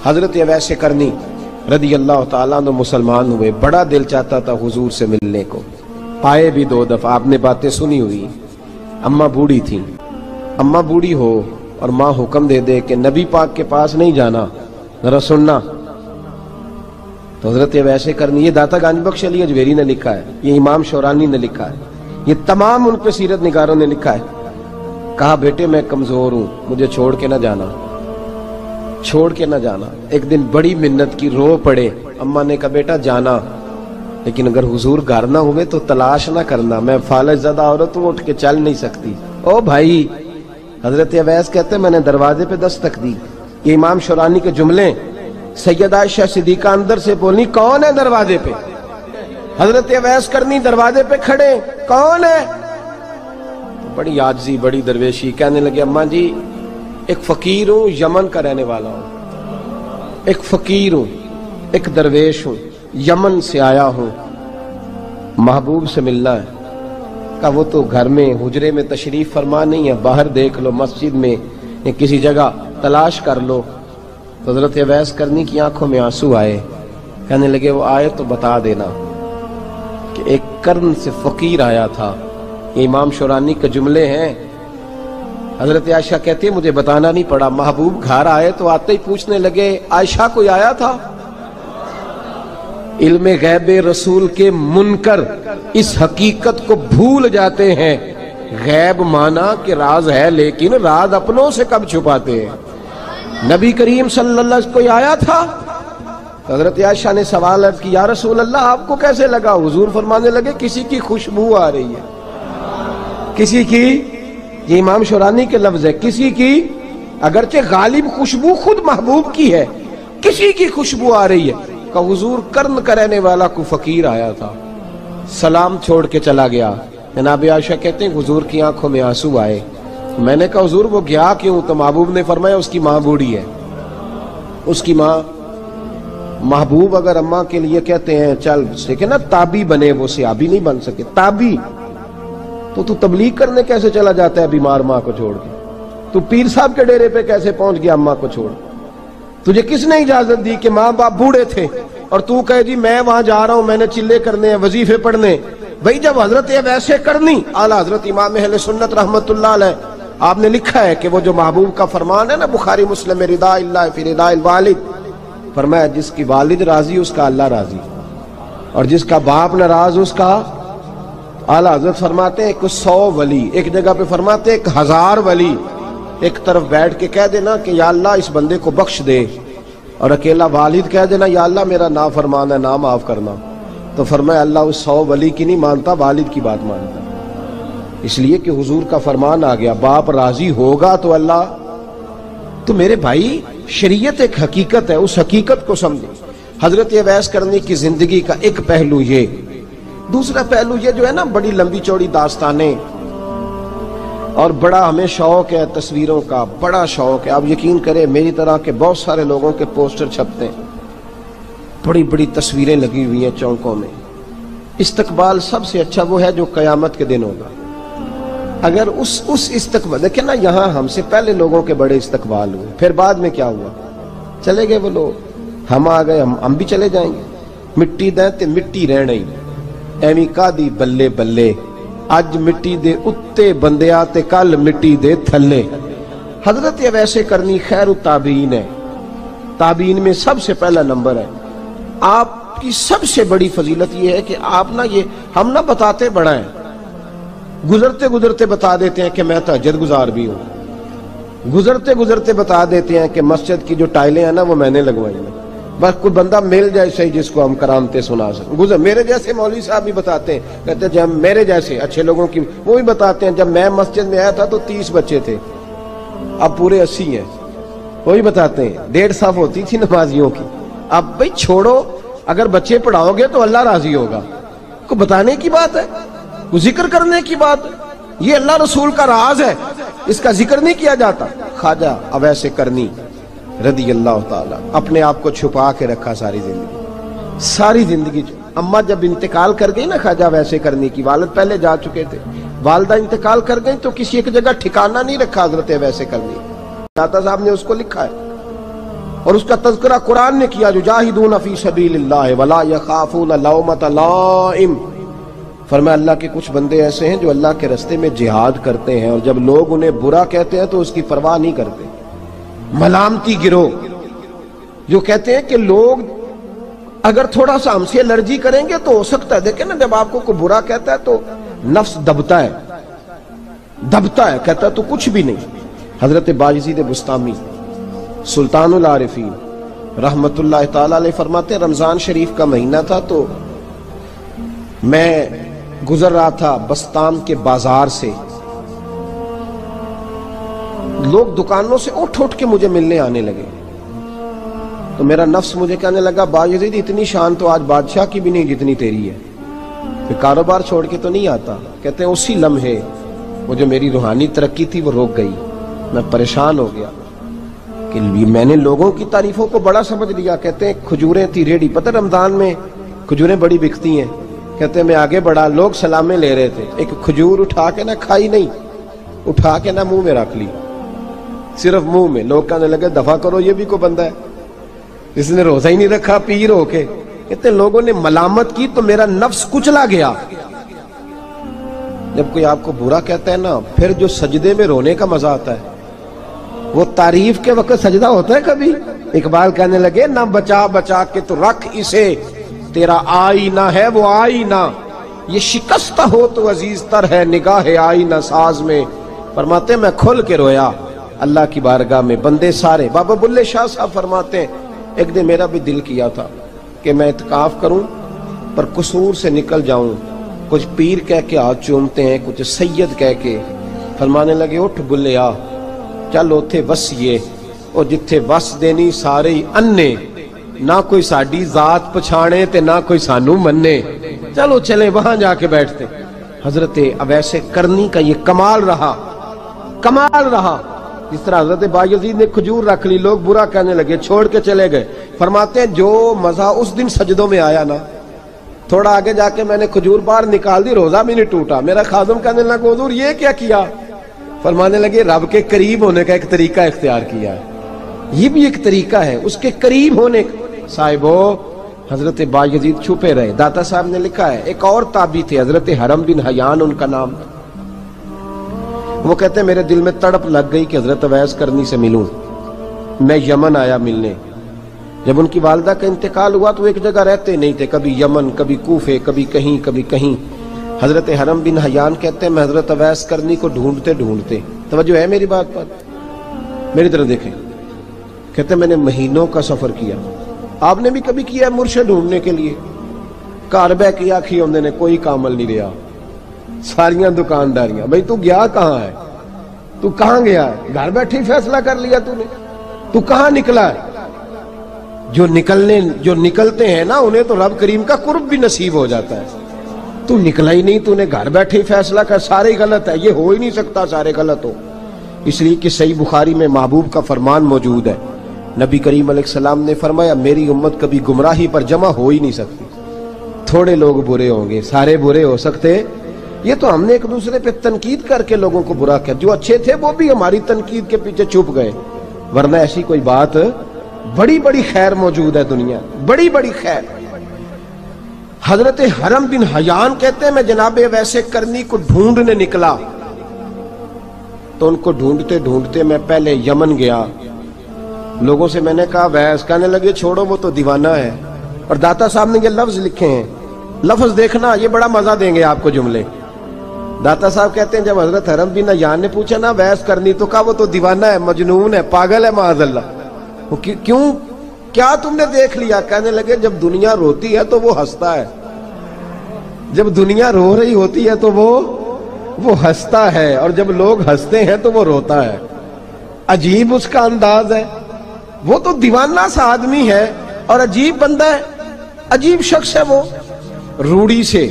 حضرت اویس کرنی رضی اللہ تعالیٰ عنہ مسلمان ہوئے، بڑا دل چاہتا تھا حضور سے ملنے کو، آئے بھی 2 دفعہ، آپ نے باتیں سنی ہوئی۔ اماں بوڑھی تھیں، اماں بوڑھی ہو اور ماں حکم دے دے کہ نبی پاک کے پاس نہیں جانا، ذرا سننا، تو حضرت اویس کرنی، یہ داتا گنج بخش علی اجویری نے لکھا ہے، یہ امام شورانی نے لکھا ہے، یہ تمام ان پہ سیرت نگاروں نے لکھا ہے، کہا بیٹے میں کمزور ہوں، مجھے چھوڑ کے نہ جانا، چھوڑ کے نہ جانا۔ ایک دن بڑی منت کی، رو پڑے، اماں نے کہا بیٹا جانا، لیکن اگر حضور گھر نہ ہوئے تو تلاش نہ کرنا، میں فالج زدہ عورت ہوں، اٹھ کے چل نہیں سکتی۔ او بھائی، حضرت اویس کہتے ہیں میں نے دروازے پہ دستک دی، یہ امام شورانی کے جملے، سیدہ عائشہ صدیقہ اندر سے بولنی کون ہے دروازے پہ؟ حضرت اویس کرنی دروازے پہ کھڑے، کون ہے؟ بڑی عاجزی، بڑی درویشی، کہنے لگے اماں جی ایک فقیر ہوں، یمن کا رہنے والا ہوں، ایک فقیر ہوں، ایک درویش ہوں، یمن سے آیا ہوں، محبوب سے ملنا ہے۔ کہا وہ تو گھر میں حجرے میں تشریف فرما نہیں ہے، باہر دیکھ لو، مسجد میں یا کسی جگہ تلاش کر لو۔ تو حضرت اویس کرنی کی آنکھوں میں آنسو آئے، کہنے لگے وہ آئے تو بتا دینا کہ ایک قرن سے فقیر آیا تھا۔ یہ امام شورانی کے جملے ہیں۔ حضرت عائشہ کہتی ہے مجھے بتانا نہیں پڑا، محبوب گھر آئے تو آتے ہی پوچھنے لگے عائشہ کوئی آیا تھا؟ علم غیب رسول کے منکر اس حقیقت کو بھول جاتے ہیں، غیب مانا کہ راز ہے لیکن راز اپنوں سے کب چھپاتے ہیں۔ نبی کریم صلی اللہ علیہ وسلم کوئی آیا تھا؟ حضرت عائشہ نے سوال عرض کی یا رسول اللہ آپ کو کیسے لگا؟ حضور فرمانے لگے کسی کی خوشبو آ رہی ہے، کسی کی، یہ امام شورانی کے لفظ ہے، کسی کی، اگرچہ غالب خوشبو خود محبوب کی ہے، کسی کی خوشبو آ رہی ہے۔ کہ حضور قرن کا رہنے والا کو فقیر آیا تھا، سلام چھوڑ کے چلا گیا۔ جناب عائشہ کہتے ہیں حضور کی آنکھوں میں آنسو آئے۔ میں نے کہا حضور وہ گیا کیوں؟ تو محبوب نے فرمایا اس کی ماں بوڑھی ہے، اس کی ماں، محبوب اگر اماں کے لیے کہتے ہیں چل دیکھیں نا تابی بنے، وہ صحابی نہیں بن سکے، تابی، تو تبلیغ کرنے کیسے چلا جاتا ہے بیمار ماں کو چھوڑ کے؟ تو پیر صاحب کے ڈیرے پہ کیسے پہنچ گیا اماں کو چھوڑ؟ تجھے کس نے اجازت دی کہ ماں باپ بوڑھے تھے اور تو کہے جی میں وہاں جا رہا ہوں، میں نے چلے کرنے ہیں، وظیفے پڑھنے؟ بھئی جب حضرت اویس کرنی اعلیٰ حضرت امام اہل سنت رحمت اللہ علیہ، آپ نے لکھا ہے کہ وہ جو محبوب کا فرمان ہے نا بخاری مسلم میں، رضا اللہ فی رضا الوالد، فرمایا جس کی والد راضی اس کا اللہ راضی، اور جس کا باپ ناراض اس کا، اعلیٰ حضرت فرماتے ہیں 100 ولی، ایک جگہ پہ فرماتے ہیں 1000 ولی ایک طرف بیٹھ کے کہہ دینا کہ یا اللہ اس بندے کو بخش دے، اور اکیلا والد کہہ دینا یا اللہ میرا نافرمان ہے نہ معاف کرنا، تو فرمایا اللہ اس 100 ولی کی نہیں مانتا، والد کی بات مانتا، اس لیے کہ حضور کا فرمان آ گیا باپ راضی ہوگا تو اللہ۔ تو میرے بھائی شریعت ایک حقیقت ہے، اس حقیقت کو سمجھیں۔ حضرت اویس کرنی کی زندگی کا ایک پہلو یہ، دوسرا پہلو یہ جو ہے نا بڑی لمبی چوڑی داستانیں، اور بڑا ہمیں شوق ہے تصویروں کا، بڑا شوق ہے، آپ یقین کریں میری طرح کے بہت سارے لوگوں کے پوسٹر چھپتے ہیں، بڑی بڑی تصویریں لگی ہوئی ہیں چوکوں میں۔ استقبال سب سے اچھا وہ ہے جو قیامت کے دن ہوگا۔ اگر اس استقبال دیکھیں نا، یہاں ہم سے پہلے لوگوں کے بڑے استقبال ہوئے، پھر بعد میں کیا ہوا؟ چلے گئے وہ لوگ، ہم آ گئے، ہم بھی چلے جائیں گے۔ مٹی دیں تے مٹی رہنا ہی، ایویں کا دی بلے بلے، اج مٹی دے اتے بندیا تے کل مٹی دے تھلے۔ حضرت اویس کرنی خیر التابعین ہے، تابعین میں سب سے پہلا نمبر ہے۔ آپ کی سب سے بڑی فضیلت یہ ہے کہ آپ نا، یہ ہم نہ بتاتے بڑا ہیں، گزرتے گزرتے بتا دیتے ہیں کہ میں تہجد گزار بھی ہوں، گزرتے گزرتے بتا دیتے ہیں کہ مسجد کی جو ٹائلیں ہیں نا وہ میں نے لگوائی ہیں، بس کوئی بندہ مل جائے صحیح جس کو ہم کرامتیں سنا سکیں۔ میرے جیسے مولوی صاحب بھی بتاتے ہیں، کہتے ہیں جب میرے جیسے اچھے لوگوں کی وہ بھی بتاتے ہیں جب میں مسجد میں آیا تھا تو 30 بچے تھے، اب پورے 80 ہیں، وہی بتاتے ہیں 1.5 صف ہوتی تھی نمازیوں کی، اب بھئی چھوڑو، اگر بچے پڑھاؤ گے تو اللہ راضی ہوگا، کو بتانے کی بات ہے، کو ذکر کرنے کی بات ہے، یہ اللہ رسول کا راز ہے، اس کا ذکر نہیں کیا جاتا۔ خواجہ اویس کرنی رضی اللہ تعالیٰ اپنے آپ کو چھپا کے رکھا ساری زندگی۔ اماں جب انتقال کر گئی نا خواجہ اویس کرنی کی، والد پہلے جا چکے تھے، والدہ انتقال کر گئی تو کسی ایک جگہ ٹھکانہ نہیں رکھا حضرت اویس کرنی، داتا صاحب نے اس کو لکھا ہے اور اس کا تذکرہ قرآن نے کیا، یجاہدون فی سبیل اللہ ولا یخافون لومۃ لائم۔ فرمایا اللہ کے کچھ بندے ایسے ہیں جو اللہ کے راستے میں جہاد کرتے ہیں اور جب لوگ انہیں برا کہتے ہیں تو اس کی پرواہ نہیں کرتے۔ ملامتی گروہ جو کہتے ہیں کہ لوگ اگر تھوڑا سا ہم سے الرجی کریں گے تو ہو سکتا ہے، دیکھیں نا جب آپ کو کوئی برا کہتا ہے تو نفس دبتا ہے، کہتا ہے تو کچھ بھی نہیں۔ حضرت باجزید بسطامی سلطان العارفین رحمت اللہ تعالی علیہ فرماتے ہیں رمضان شریف کا مہینہ تھا تو میں گزر رہا تھا بستام کے بازار سے، لوگ دکانوں سے اٹھ کے مجھے ملنے آنے لگے تو میرا نفس مجھے کہنے لگا باجزید اتنی شان تو آج بادشاہ کی بھی نہیں جتنی تیری ہے، پھر کاروبار چھوڑ کے تو نہیں آتا۔ کہتے ہیں اسی لمحے وہ جو میری روحانی ترقی تھی وہ روک گئی، میں پریشان ہو گیا کہ میں نے لوگوں کی تعریفوں کو بڑا سمجھ لیا۔ کہتے ہیں کھجوریں تھی ریڈی، پتہ رمضان میں کھجوریں بڑی بکتی ہیں، کہتے ہیں میں آگے بڑھا، لوگ سلامیں لے رہے تھے، ایک کھجور اٹھا کے نہ کھائی نہیں، اٹھا کے نہ منہ میں رکھ لی، صرف منہ میں۔ لوگ کہنے لگے دفع کرو یہ بھی کوئی بندہ ہے جس نے روزہ ہی نہیں رکھا پیر ہو کے۔ کہتے ہیں لوگوں نے ملامت کی تو میرا نفس کچلا گیا۔ جب کوئی آپ کو برا کہتا ہے نا، پھر جو سجدے میں رونے کا مزہ آتا ہے وہ تعریف کے وقت سجدہ ہوتا ہے کبھی؟ اقبال کہنے لگے نہ بچا بچا کے تو رکھ اسے، تیرا آئینہ ہے وہ آئینہ، یہ شکستہ ہو تو عزیز تر ہے نگاہ آئینہ ساز میں۔ فرماتے میں کھل کے رویا اللہ کی بارگاہ میں، بندے سارے۔ بابا بلے شاہ صاحب فرماتے ہیں ایک دن میرا بھی دل کیا تھا کہ میں اعتکاف کروں پر قصور سے نکل جاؤں، کچھ پیر کہہ کے ہاتھ چومتے ہیں، کچھ سید کہہ کے۔ فرمانے لگے اٹھ بلے آ چل اوتھے وسیے، اور جتھے وس دینی سارے ہی انے، نہ کوئی ساڈی ذات پچھانے تے نہ کوئی سانو مننے، چلو چلے وہاں جا کے بیٹھتے۔ حضرت اویس کرنی کا یہ کمال رہا، جس طرح حضرت بایزید نے کھجور رکھ لی، لوگ برا کہنے لگے، چھوڑ کے چلے گئے۔ فرماتے ہیں جو مزہ اس دن سجدوں میں آیا نا، تھوڑا آگے جا کے میں نے کھجور باہر نکال دی، روزہ بھی نہیں ٹوٹا۔ میرا خادم کہنے لگا حضور یہ کیا؟ فرمانے لگے رب کے قریب ہونے کا ایک طریقہ اختیار کیا ہے، یہ بھی ایک طریقہ ہے اس کے قریب ہونے کا۔ صاحبو حضرت بایزید چھپے رہے۔ داتا صاحب نے لکھا ہے ایک اور تابعی تھے حضرت حرم بن حیان ان کا نام تھا، وہ کہتے ہیں میرے دل میں تڑپ لگ گئی کہ حضرت اویس کرنی سے ملوں۔ میں یمن آیا ملنے، جب ان کی والدہ کا انتقال ہوا تو ایک جگہ رہتے نہیں تھے، کبھی یمن، کبھی کوفے، کبھی کہیں۔ حضرت حرم بن حیان کہتے ہیں میں حضرت اویس کرنی کو ڈھونڈتے، توجہ ہے میری بات پر، میری طرف دیکھیں، کہتے ہیں میں نے مہینوں کا سفر کیا، آپ نے بھی کبھی کیا ہے مرشد ڈھونڈنے کے لیے؟ گھر بہ کے آکھی ہم نے کوئی کامل نہیں رہا، ساریاں دکانداریاں، بھئی تو گیا کہاں ہے؟ تو کہاں گیا ہے؟ گھر بیٹھے فیصلہ کر لیا تو نے، تو کہاں نکلا ہے؟ جو نکلتے ہیں نا انہیں تو رب کریم کا قرب بھی نصیب ہو جاتا ہے۔ تو نکلا ہی نہیں، تو نے گھر بیٹھے فیصلہ کر، سارے غلط ہے، یہ ہو ہی نہیں سکتا سارے غلط ہو۔ اس لیے کہ صحیح بخاری میں محبوب کا فرمان موجود ہے، نبی کریم علیہ السلام نے فرمایا میری امت کبھی گمراہی پر جمع ہو ہی نہیں سکتی، تھوڑے لوگ برے ہوں گے، سارے برے ہو سکتے؟ یہ تو ہم نے ایک دوسرے پہ تنقید کر کے لوگوں کو برا کیا، جو اچھے تھے وہ بھی ہماری تنقید کے پیچھے چھپ گئے، ورنہ ایسی کوئی بات، بڑی خیر موجود ہے دنیا، بڑی خیر۔ حضرت حرم بن حیان کہتے ہیں میں جناب اویس کرنی کو ڈھونڈنے نکلا، تو ان کو ڈھونڈتے میں پہلے یمن گیا، لوگوں سے میں نے کہا ویس، کہنے لگے چھوڑو وہ تو دیوانہ ہے۔ اور داتا صاحب نے یہ لفظ لکھے ہیں، لفظ دیکھنا یہ بڑا مزہ دیں گے آپ کو جملے۔ داتا صاحب کہتے ہیں جب حضرت حرم بن حیان نے پوچھا نا ویس کرنی، تو کہا وہ تو دیوانہ ہے، مجنون ہے، پاگل ہے معاذ اللہ۔ کیوں؟ کیا تم نے دیکھ لیا؟ کہنے لگے جب دنیا روتی ہے تو وہ ہنستا ہے، جب دنیا رو رہی ہوتی ہے تو وہ ہنستا ہے، اور جب لوگ ہنستے ہیں تو وہ روتا ہے۔ عجیب اس کا انداز ہے، وہ تو دیوانہ سا آدمی ہے اور عجیب بندہ ہے، عجیب شخص ہے وہ۔ روڑی سے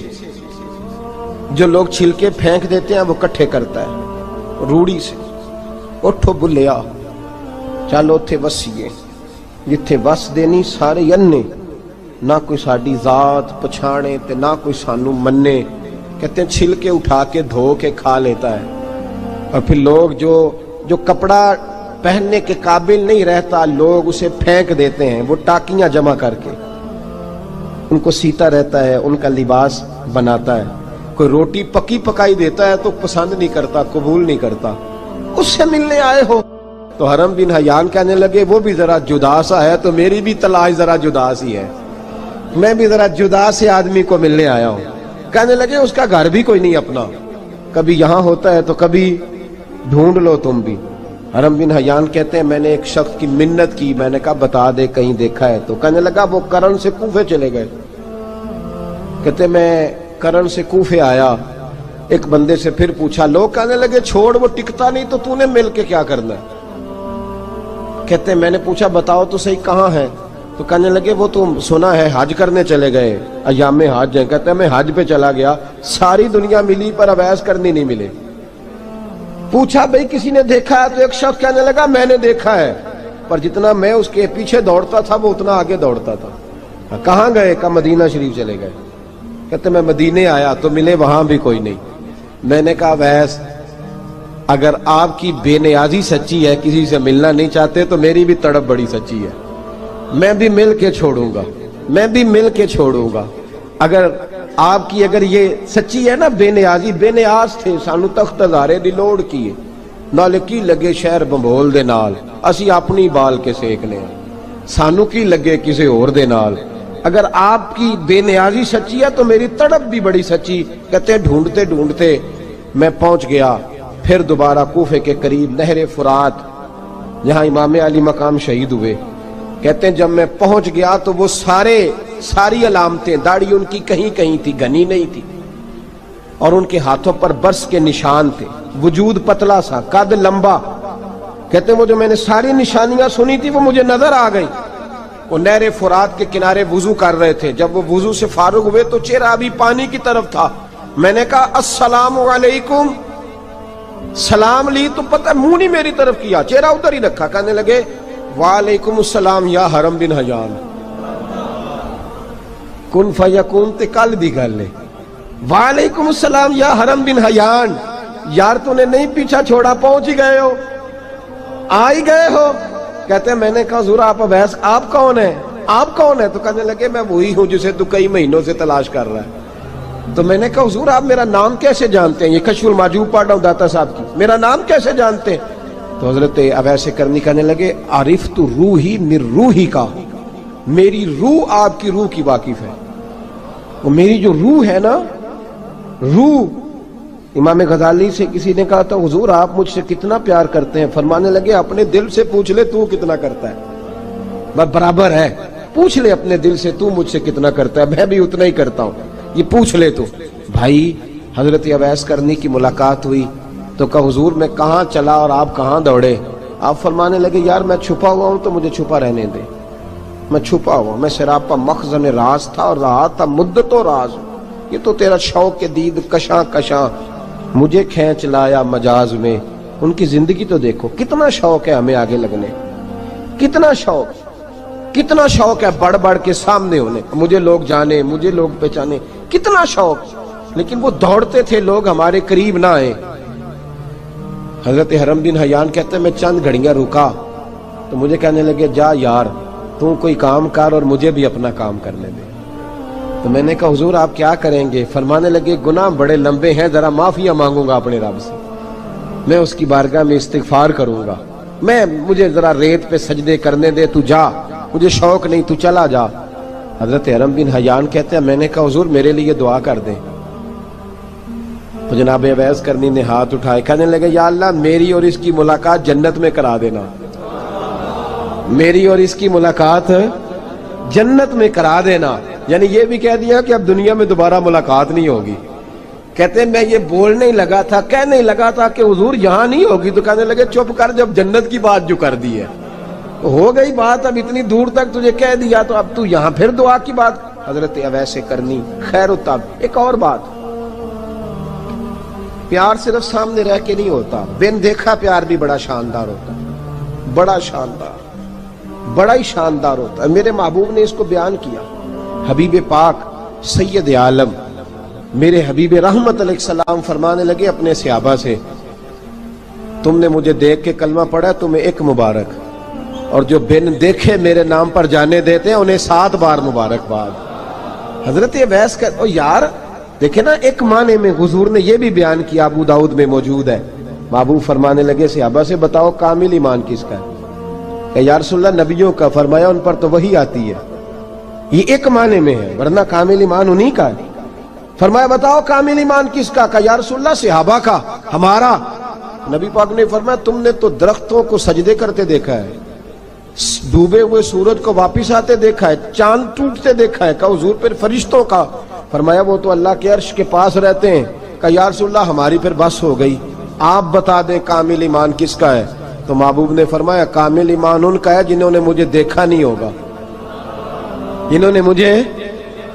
جو لوگ چھلکے پھینک دیتے ہیں وہ کٹھے کرتا ہے، روڑی سے۔ اٹھو بلیا چلو تھے وسیے، جتھے وس دینی سارے انے، نہ کوئی ساڈی ذات پچھانے تے نہ کوئی سانو مننے۔ کہتے ہیں چھلکے اٹھا کے دھو کے کھا لیتا ہے، اور پھر لوگ جو کپڑا پہننے کے قابل نہیں رہتا، لوگ اسے پھینک دیتے ہیں، وہ ٹاکیاں جمع کر کے ان کو سیتا رہتا ہے، ان کا لباس بناتا ہے۔ کوئی روٹی پکی پکائی دیتا ہے تو پسند نہیں کرتا، قبول نہیں کرتا، اس سے ملنے آئے ہو۔ تو حرم بن حیان کہنے لگے وہ بھی ذرا جدا سا ہے تو میری بھی تلاش ذرا جدا سی ہے، میں بھی ذرا جدا سے آدمی کو ملنے آیا ہوں۔ کہنے لگے اس کا گھر بھی کوئی نہیں اپنا، کبھی یہاں ہوتا ہے تو کبھی ڈھونڈ لو تم بھی۔ حرم بن حیان کہتے ہیں میں نے ایک شخص کی منت کی، میں نے کہا بتا دے کہیں دیکھا ہے تو۔ کہنے لگا وہ کرن سے کوفے چلے گئے۔ کہتے میں کرن سے کوفے آیا، ایک بندے سے پھر پوچھا، لوگ کہنے لگے چھوڑ وہ ٹکتا نہیں تو تو نے مل کے کیا کرنا ہے۔ کہتے ہیں میں نے پوچھا بتاؤ تو صحیح کہاں ہے، تو کہنے لگے وہ تو سنا ہے حج کرنے چلے گئے، ایام حج ہیں۔ کہتے ہیں میں حج پہ چلا گیا، ساری دنیا ملی پر اویس کرنی نہیں ملے۔ پوچھا بھئی کسی نے دیکھا ہے تو ایک شخص کہنے لگا میں نے دیکھا ہے، پر جتنا میں اس کے پیچھے دوڑتا تھا وہ اتنا آگے دوڑتا تھا۔ کہاں گئے؟ کہ مدینہ شریف چلے گئے۔ کہتے میں مدینے آیا تو ملے وہاں بھی کوئی نہیں۔ میں نے کہا ویس اگر آپ کی بے نیازی سچی ہے، کسی سے ملنا نہیں چاہتے، تو میری بھی تڑپ بڑی سچی ہے، میں بھی مل کے چھوڑوں گا، میں بھی مل کے چھوڑوں گا۔ اگر آپ کی اگر یہ سچی ہے نا بے نیازی، بے نیاز تھے، سانو تخت ہزارے دی لوڑ کیے، نال کی لگے شہر بمبول دے نال، اسی اپنی بال کے سیکنے ہیں، سانو کی لگے کسی اور دے نال۔ اگر آپ کی بے نیازی سچی ہے تو میری تڑپ بھی بڑی سچی۔ کہتے ڈھونڈتے ڈھونڈتے میں پہنچ گیا، پھر دوبارہ کوفے کے قریب نہر فرات جہاں امام علی مقام شہید ہوئے۔ کہتے ہیں جب میں پہنچ گیا تو وہ ساری علامتیں، داڑھی ان کی کہیں کہیں تھی، گھنی نہیں تھی، اور ان کے ہاتھوں پر برس کے نشان تھے، وجود پتلا سا، قد لمبا۔ کہتے ہیں وہ جو میں نے ساری نشانیاں سنی تھی وہ مجھے نظر آ گئی۔ وہ نہر فرات کے کنارے وضو کر رہے تھے، جب وہ وضو سے فارغ ہوئے تو چہرہ ابھی پانی کی طرف تھا۔ میں نے کہا السلام علیکم، سلام لی تو پتہ منہ نہیں میری طرف کیا، چہرہ ادھر ہی رکھا۔ کہنے لگے وعلیکم السلام یا حرم بن حیان، کن فیکون تے کل دی گل ہے۔ وعلیکم السلام یا حرم بن حیان، یار تو نے نہیں پیچھا چھوڑا، پہنچ ہی گئے ہو، آ ہی گئے ہو۔ کہتے ہیں میں نے کہا حضور آپ اویس آپ کون ہیں، آپ کون ہیں؟ تو کہنے لگے میں وہی ہوں جسے تو کئی مہینوں سے تلاش کر رہا ہے۔ تو میں نے کہا حضور آپ میرا نام کیسے جانتے ہیں؟ یہ کشف المحجوب پڑھ رہا ہوں داتا صاحب کی، میرا نام کیسے جانتے ہیں؟ تو حضرت اویس کرنی کہنے لگے عرفت روحی من روحی کا، میری روح آپ کی روح کی واقف ہے۔ وہ میری جو روح ہے نا، روح۔ امام غزالی سے کسی نے کہا تھا حضور آپ مجھ سے کتنا پیار کرتے ہیں؟ فرمانے لگے اپنے دل سے پوچھ لے تو کتنا کرتا ہے، بس برابر ہے، پوچھ لے اپنے دل سے تو مجھ سے کتنا کرتا ہے، میں بھی اتنا ہی کرتا ہوں، یہ پوچھ لے تو۔ بھائی حضرت اویس کرنی کی ملاقات ہوئی تو کہا حضور میں کہاں چلا اور آپ کہاں دوڑے؟ آپ فرمانے لگے یار میں چھپا ہوا ہوں تو مجھے چھپا رہنے دے، میں چھپا ہوا، میں سراپا مخزن راز تھا اور رہا تھا مدت و راز۔ یہ تو تیرا شوق کے دید کشاں کشاں مجھے کھینچ لایا مجاز میں۔ ان کی زندگی تو دیکھو، کتنا شوق ہے ہمیں آگے لگنے، کتنا شوق ہے بڑھ بڑھ کے سامنے ہونے، مجھے لوگ جانے، مجھے لوگ پہچانے، کتنا شوق، لیکن وہ دوڑتے تھے لوگ ہمارے قریب نہ آئے۔ حضرت حرم بن حیان کہتے ہیں میں چند گھڑیاں رکا تو مجھے کہنے لگے جا یار تو کوئی کام کر اور مجھے بھی اپنا کام کرنے دے۔ تو میں نے کہا حضور آپ کیا کریں گے؟ فرمانے لگے گناہ بڑے لمبے ہیں، ذرا معافیاں مانگوں گا اپنے رب سے، میں اس کی بارگاہ میں استغفار کروں گا، مجھے ذرا ریت پہ سجدے کرنے دے، تو جا، مجھے شوق نہیں، تو چلا جا۔ حضرت حرم بن حیان کہتے ہیں میں نے کہا حضور میرے لیے دعا کر دیں۔ تو جناب اویس کرنی نے ہاتھ اٹھائے، کہنے لگے یا اللہ میری اور اس کی ملاقات جنت میں کرا دینا، میری اور اس کی ملاقات جنت میں کرا دینا۔ یعنی یہ بھی کہہ دیا کہ اب دنیا میں دوبارہ ملاقات نہیں ہوگی۔ کہتے ہیں میں یہ بولنے ہی لگا تھا، کہنے ہی لگا تھا کہ حضور یہاں نہیں ہوگی، تو کہنے لگے چپ کر، جب جنت کی بات جو کر دی ہے ہو گئی بات، اب اتنی دور تک تجھے کہہ دیا تو اب تو یہاں پھر دعا کی بات۔ حضرت اویس کرنی خیر الطب۔ ایک اور بات، پیار صرف سامنے رہ کے نہیں ہوتا، بن دیکھا پیار بھی بڑا شاندار ہوتا ہے، بڑا شاندار، بڑا ہی شاندار ہوتا ہے۔ میرے محبوب نے اس کو بیان کیا، حبیب پاک سید عالم میرے حبیب رحمت علیہ السلام فرمانے لگے اپنے صحابہ سے تم نے مجھے دیکھ کے کلمہ پڑھا تمہیں ایک مبارک، اور جو بن دیکھے میرے نام پر جانے دیتے ہیں انہیں 7 بار مبارکباد۔ حضرت اویس کا یار دیکھیں نا، ایک معنی میں حضور نے یہ بھی بیان کیا، ابو داؤد میں موجود ہے۔ محبوب فرمانے لگے صحابہ سے بتاؤ کامل ایمان کس کا ہے؟ کہ یا رسول اللہ نبیوں کا۔ فرمایا ان پر تو وہی آتی ہے، یہ ایک معنی میں ہے، ورنہ کامل ایمان انہی کا ہے۔ فرمایا بتاؤ کامل ایمان کس کا؟ کہ یا رسول اللہ صحابہ کا، ہمارا۔ نبی پاک نے فرمایا تم نے تو درختوں کو سجدے کرتے دیکھا ہے، ڈوبے ہوئے سورج کو واپس آتے دیکھا ہے، چاند ٹوٹتے دیکھا ہے۔ کہ حضور پھر فرشتوں کا؟ فرمایا وہ تو اللہ کے عرش کے پاس رہتے ہیں۔ کہ یا رسول اللہ ہماری پھر بس ہو گئی، آپ بتا دیں کامل ایمان کس کا ہے؟ تو محبوب نے فرمایا کامل ایمان ان کا ہے جنہوں نے مجھے دیکھا نہیں ہوگا، جنہوں نے مجھے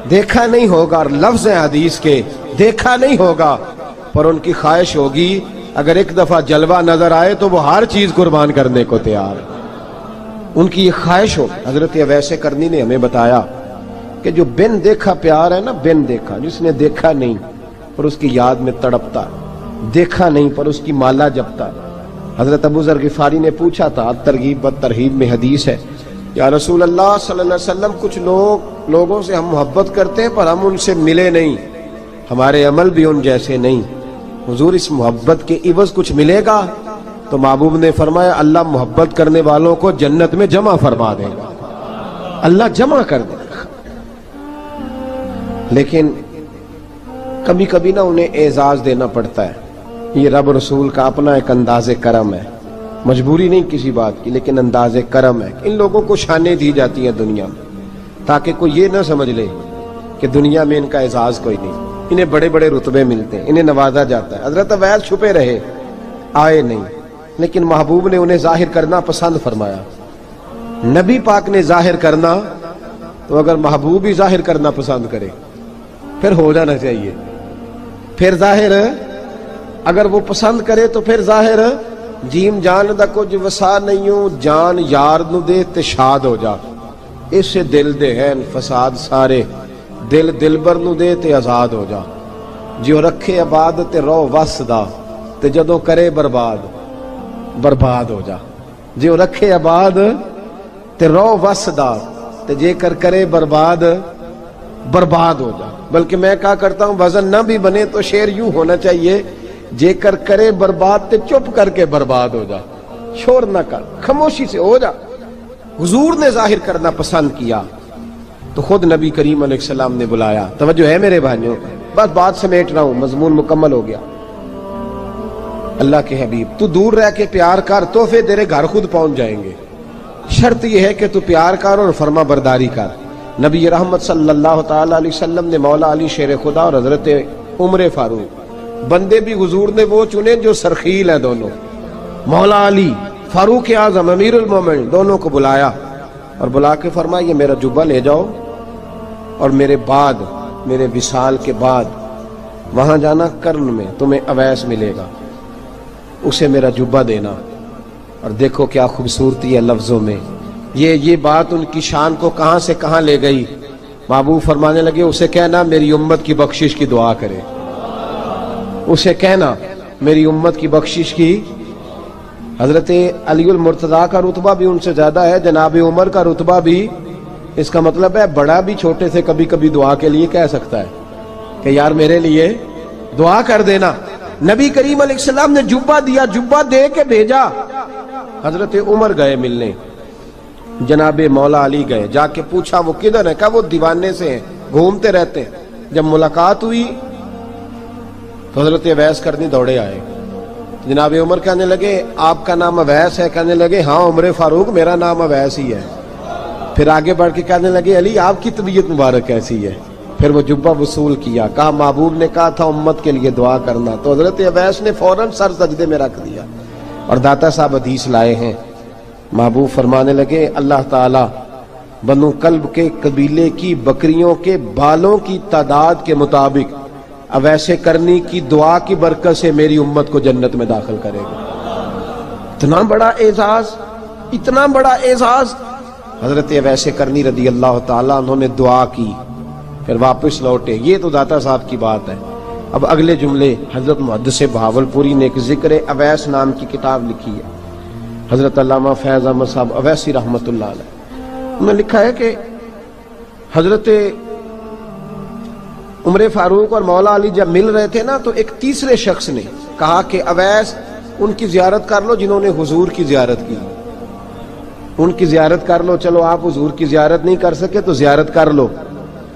دیکھا نہیں ہوگا، اور لفظ ہیں حدیث کے، دیکھا نہیں ہوگا پر ان کی خواہش ہوگی اگر ایک دفعہ جلوہ نظر آئے تو وہ ہر چیز قربان کرنے کو تیار ہے، ان کی یہ خواہش ہو۔ حضرت اویس کرنی نے ہمیں بتایا کہ جو بن دیکھا پیار ہے نا، بن دیکھا، جس نے دیکھا نہیں پر اس کی یاد میں تڑپتا، دیکھا نہیں پر اس کی مالا جپتا۔ حضرت ابو ذر غفاری نے پوچھا تھا، ترغیب و ترہیب میں حدیث ہے، یا رسول اللہ صلی اللہ علیہ وسلم کچھ لوگوں سے ہم محبت کرتے ہیں پر ہم ان سے ملے نہیں، ہمارے عمل بھی ان جیسے نہیں، حضور اس محبت کے عوض کچھ ملے گا؟ تو محبوب نے فرمایا اللہ محبت کرنے والوں کو جنت میں جمع فرما دے گا، اللہ جمع کر دے گا۔ لیکن کبھی کبھی نہ انہیں اعزاز دینا پڑتا ہے، یہ رب رسول کا اپنا ایک انداز کرم ہے، مجبوری نہیں کسی بات کی، لیکن انداز کرم ہے۔ ان لوگوں کو شانیں دی جاتی ہیں دنیا میں تاکہ کوئی یہ نہ سمجھ لے کہ دنیا میں ان کا اعزاز کوئی نہیں، انہیں بڑے بڑے رتبے ملتے ہیں، انہیں نوازا جاتا ہے۔ حضرت اویس چھپے رہے، آئے نہیں، لیکن محبوب نے انہیں ظاہر کرنا پسند فرمایا۔ نبی پاک نے ظاہر کرنا تو اگر محبوب ہی ظاہر کرنا پسند کرے پھر ہو جانا چاہیے، پھر ظاہر اگر وہ پسند کرے تو پھر ظاہر جیم جان دا کچھ وسا نہیں ہوں، جان یار نو دے تے شاد ہو جا، اس سے دل دے ہیں فساد سارے، دل دلبر نو دے تے آزاد ہو جا، جو رکھے آباد تے رو وس دا تے جدوں کرے برباد برباد ہو جا، جو رکھے آباد تے رو وس دا تے جے کر کرے برباد برباد ہو جا۔ بلکہ میں کہا کرتا ہوں وزن نہ بھی بنے تو شعر یوں ہونا چاہیے، جے کر کرے برباد تے چپ کر کے برباد ہو جا، شور نہ کر، خاموشی سے ہو جا۔ حضور نے ظاہر کرنا پسند کیا تو خود نبی کریم علیہ السلام نے بلایا۔ توجہ ہے میرے بھائیوں، بس بات سمیٹ رہا ہوں، مضمون مکمل ہو گیا۔ اللہ کے حبیب تو دور رہ کے پیار کر، تحفے تیرے گھر خود پہنچ جائیں گے، شرط یہ ہے کہ تو پیار کر اور فرما برداری کر۔ نبی رحمت صلی اللہ تعالی علیہ وسلم نے مولا علی شیر خدا اور حضرت عمر فاروق، بندے بھی حضور نے وہ چنے جو سرخیل ہیں دونوں، مولا علی فاروق اعظم امیر المومنین، دونوں کو بلایا اور بلا کے فرمایا یہ میرا جبہ لے جاؤ اور میرے بعد، میرے وصال کے بعد وہاں جانا کرن میں تمہیں اویس ملے گا، اسے میرا جبہ دینا۔ اور دیکھو کیا خوبصورتی ہے لفظوں میں، یہ بات ان کی شان کو کہاں سے کہاں لے گئی۔ محبوب فرمانے لگے اسے کہنا میری امت کی بخشش کی دعا کرے، اسے کہنا میری امت کی بخشش کی۔ حضرت علی المرتضیٰ کا رتبہ بھی ان سے زیادہ ہے، جناب عمر کا رتبہ بھی، اس کا مطلب ہے بڑا بھی چھوٹے سے کبھی کبھی دعا کے لیے کہہ سکتا ہے کہ یار میرے لیے دعا کر دینا۔ نبی کریم علیہ السلام نے جبہ دیا، جبہ دے کے بھیجا۔ حضرت عمر گئے ملنے، جناب مولا علی گئے، جا کے پوچھا وہ کدھر ہے؟ کہا وہ دیوانے سے ہیں، گھومتے رہتے ہیں۔ جب ملاقات ہوئی تو حضرت اویس کرنی دوڑے آئے، جناب عمر کہنے لگے آپ کا نام اویس ہے؟ کہنے لگے ہاں عمر فاروق میرا نام اویس ہی ہے۔ پھر آگے بڑھ کے کہنے لگے علی آپ کی طبیعت مبارک کیسی ہے؟ پھر وہ جبہ وصول کیا، کہا محبوب نے کہا تھا امت کے لیے دعا کرنا، تو حضرت اویس نے فوراً سر سجدے میں رکھ دیا۔ اور داتا صاحب حدیث لائے ہیں، محبوب فرمانے لگے اللہ تعالی بنو کلب کے قبیلے کی بکریوں کے بالوں کی تعداد کے مطابق اویس کرنی کی دعا کی برکت سے میری امت کو جنت میں داخل کرے گا۔ اتنا بڑا اعزاز، اتنا بڑا اعزاز۔ حضرت اویس کرنی رضی اللہ تعالیٰ انہوں نے دعا کی، پھر واپس لوٹے۔ یہ تو داتا صاحب کی بات ہے، اب اگلے جملے حضرت محدث بہاولپوری نے ایک ذکر اویس نام کی کتاب لکھی ہے، حضرت علامہ فیض احمد صاحب اویسی رحمۃ اللہ علیہ، انہوں نے لکھا ہے کہ حضرت عمر فاروق اور مولا علی جب مل رہے تھے نا تو ایک تیسرے شخص نے کہا کہ اویس ان کی زیارت کر لو جنہوں نے حضور کی زیارت کی، ان کی زیارت کر لو، چلو آپ حضور کی زیارت نہیں کر سکے تو زیارت کر لو۔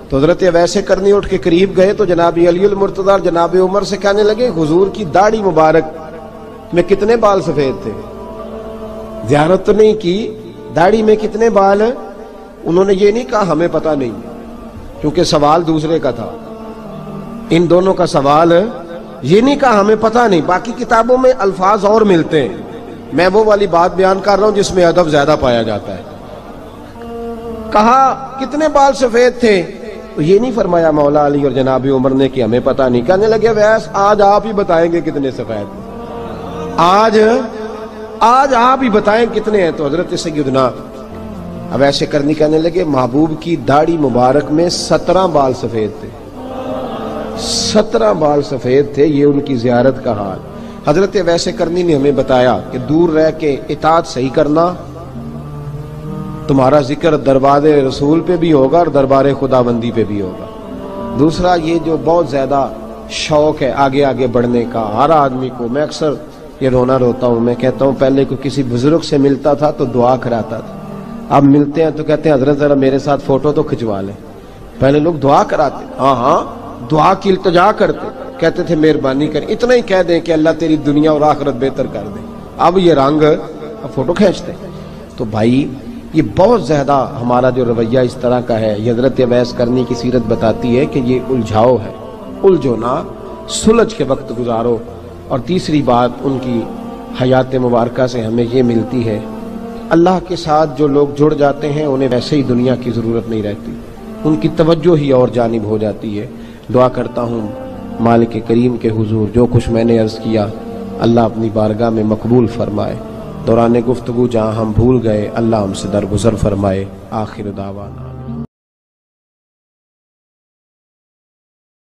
تو حضرت اویس کرنی اٹھ کے قریب گئے تو جناب علی المرتضی اور جناب عمر سے کہنے لگے حضور کی داڑھی مبارک میں کتنے بال سفید تھے؟ زیارت تو نہیں کی، داڑھی میں کتنے بال؟ انہوں نے یہ نہیں کہا ہمیں پتہ نہیں، کیونکہ سوال دوسرے کا تھا، ان دونوں کا سوال یہ نہیں کہا ہمیں پتہ نہیں، باقی کتابوں میں الفاظ اور ملتے ہیں، میں وہ والی بات بیان کر رہا ہوں جس میں ادب زیادہ پایا جاتا ہے۔ کہا کتنے بال سفید تھے؟ تو یہ نہیں فرمایا مولا علی اور جناب عمر نے کہ ہمیں پتہ نہیں، کہنے لگے ویس آج آپ ہی بتائیں گے کتنے سفید ہیں، آج آپ ہی بتائیں کتنے ہیں۔ تو حضرت سیدنا اویس کرنی کہنے لگے محبوب کی داڑھی مبارک میں 17 بال سفید تھے، 17 بال سفید تھے، یہ ان کی زیارت کا حال۔ حضرت اویس کرنی نے ہمیں بتایا کہ دور رہ کے اطاعت صحیح کرنا، تمہارا ذکر دربار رسول پہ بھی ہوگا اور دربار خداوندی پہ بھی ہوگا۔ دوسرا یہ جو بہت زیادہ شوق ہے آگے آگے بڑھنے کا ہر آدمی کو، میں اکثر یہ روتا ہوں، میں کہتا ہوں پہلے کوئی کسی بزرگ سے ملتا تھا تو دعا کراتا تھا، اب ملتے ہیں تو کہتے ہیں حضرت ذرا میرے ساتھ فوٹو تو کھنچوا لیں۔ پہلے لوگ دعا کراتے، ہاں دعا کی التجا کرتے، کہتے تھے مہربانی کر، اتنا ہی کہہ دیں کہ اللہ تیری دنیا اور آخرت بہتر کر دے، اب یہ رنگ اب فوٹو کھینچتے۔ تو بھائی یہ بہت زیادہ ہمارا جو رویہ اس طرح کا ہے، یہ حضرت اویس کرنی کی سیرت بتاتی ہے کہ یہ الجھاؤ ہے، الجھو نہ، سلجھ کے وقت گزارو۔ اور تیسری بات ان کی حیات مبارکہ سے ہمیں یہ ملتی ہے، اللہ کے ساتھ جو لوگ جڑ جاتے ہیں انہیں ویسے ہی دنیا کی ضرورت نہیں رہتی، ان کی توجہ ہی اور جانب ہو جاتی ہے۔ دعا کرتا ہوں مالک کریم کے حضور جو کچھ میں نے عرض کیا اللہ اپنی بارگاہ میں مقبول فرمائے، دوران گفتگو جہاں ہم بھول گئے اللہ ہم سے درگزر فرمائے۔ آخر دعوانا